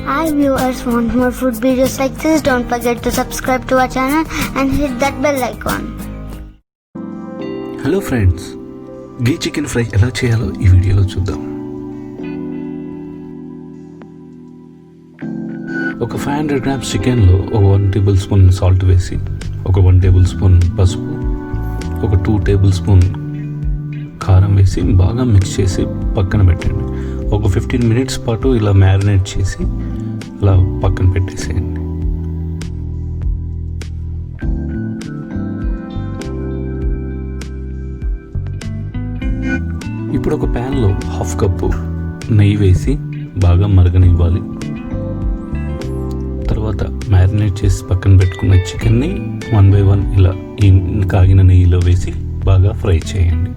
Hi viewers, want more food videos like this? Don't forget to subscribe to our channel and hit that bell icon. Hello friends, ghee chicken fry ఎలా చేయాలో ఈ వీడియోలో చూద్దాం. ఒక 500 grams చికెన్లో ఒక 1 table spoon salt వేసి, ఒక 1 టేబుల్ స్పూన్ పసుపు, ఒక 2 టేబుల్ స్పూన్ కారం వేసి బాగా మిక్స్ చేసి పక్కన పెట్టండి. ఒక 15 మినిట్స్ పాటు ఇలా మ్యారినేట్ చేసి ఇలా పక్కన పెట్టేసేయండి. ఇప్పుడు ఒక ప్యాన్లో 1/2 కప్పు నెయ్యి వేసి బాగా మరగనివ్వాలి. తర్వాత మ్యారినేట్ చేసి పక్కన పెట్టుకున్న చికెన్ని 1 by 1 ఇలా ఈ కాగిన నెయ్యిలో వేసి బాగా ఫ్రై చేయండి.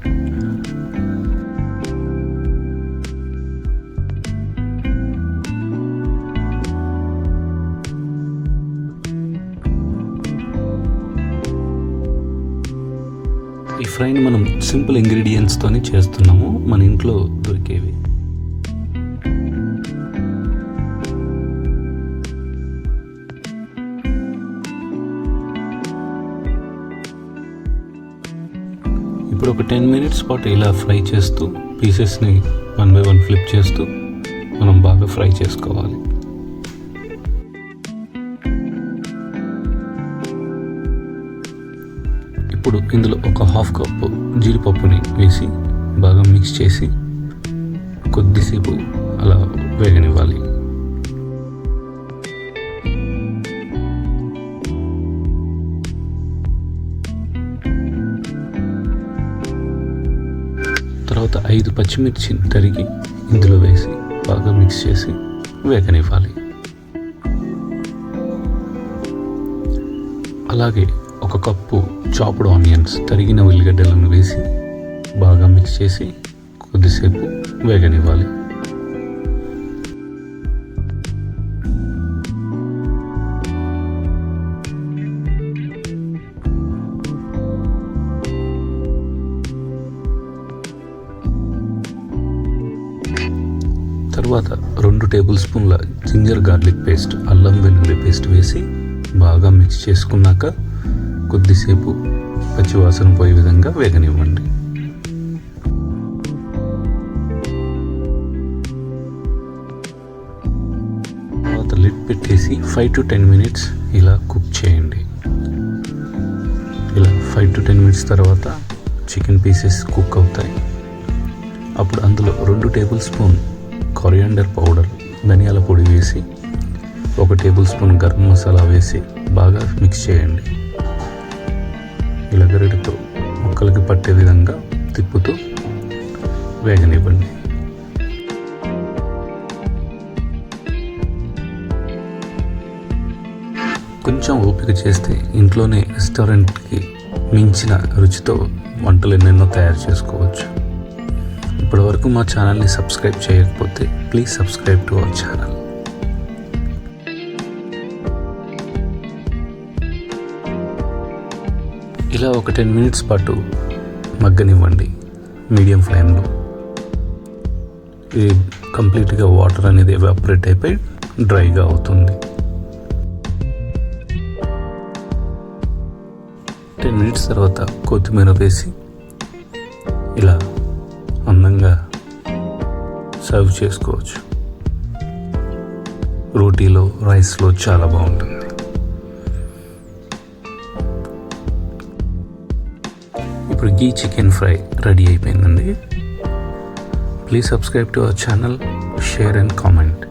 ఈ ఫ్రైని మనం సింపుల్ ఇంగ్రీడియంట్స్తోనే చేస్తున్నాము, మన ఇంట్లో దొరికేవి. ఇప్పుడు ఒక 10 మినిట్స్ పాటు ఇలా ఫ్రై చేస్తూ పీసెస్ని 1 by 1 ఫ్లిప్ చేస్తూ మనం బాగా ఫ్రై చేసుకోవాలి. ఇప్పుడు ఇందులో ఒక 1/2 కప్పు జీడిపప్పుని వేసి బాగా మిక్స్ చేసి కొద్దిసేపు అలా వేగనివ్వాలి. తర్వాత 5 పచ్చిమిర్చి తరిగి ఇందులో వేసి బాగా మిక్స్ చేసి వేగనివ్వాలి. అలాగే ఒక కప్పు చాప్డ్ ఆనియన్స్ తరిగిన ఉల్లిగడ్డలను వేసి బాగా మిక్స్ చేసి కొద్దిసేపు వేగనివ్వాలి. తర్వాత 2 టేబుల్ స్పూన్ల జింజర్ గార్లిక్ పేస్ట్, అల్లం వెల్లుల్లి పేస్ట్ వేసి బాగా మిక్స్ చేసుకున్నాక కొద్దిసేపు పచ్చివాసన పోయే విధంగా వేగనివ్వండి. తర్వాత లిడ్ పెట్టేసి 5 to 10 మినిట్స్ ఇలా కుక్ చేయండి. ఇలా 5 to 10 మినిట్స్ తర్వాత చికెన్ పీసెస్ కుక్ అవుతాయి. అప్పుడు అందులో 2 టేబుల్ స్పూన్ కొరియాండర్ పౌడర్, ధనియాల పొడి వేసి 1 టేబుల్ స్పూన్ గరం మసాలా వేసి బాగా మిక్స్ చేయండి. ఇలా గరిటెతో ముక్కలకి పట్టే విధంగా తిప్పుతూ వేగనివ్వండి. కొంచెం ఓపిక చేస్తే ఇంట్లోనే రెస్టారెంట్కి మించిన రుచితో వంటలు ఎన్నెన్నో తయారు చేసుకోవచ్చు. ఇప్పటివరకు మా ఛానల్ని సబ్స్క్రైబ్ చేయకపోతే please subscribe to our channel. ఇలా ఒక 10 మినిట్స్ పాటు మగ్గనివ్వండి మీడియం ఫ్లేమ్లో. ఇది కంప్లీట్గా వాటర్ అనేది ఎవాపరేట్ అయిపోయి డ్రైగా అవుతుంది. 10 మినిట్స్ తర్వాత కొత్తిమీర వేసి ఇలా అందంగా సర్వ్ చేసుకోవచ్చు. రోటీలో, రైస్లో చాలా బాగుంటుంది. ఇప్పుడు గీ చికెన్ ఫ్రై రెడీ అయిపోయిందండి. Please subscribe to our channel, share and comment.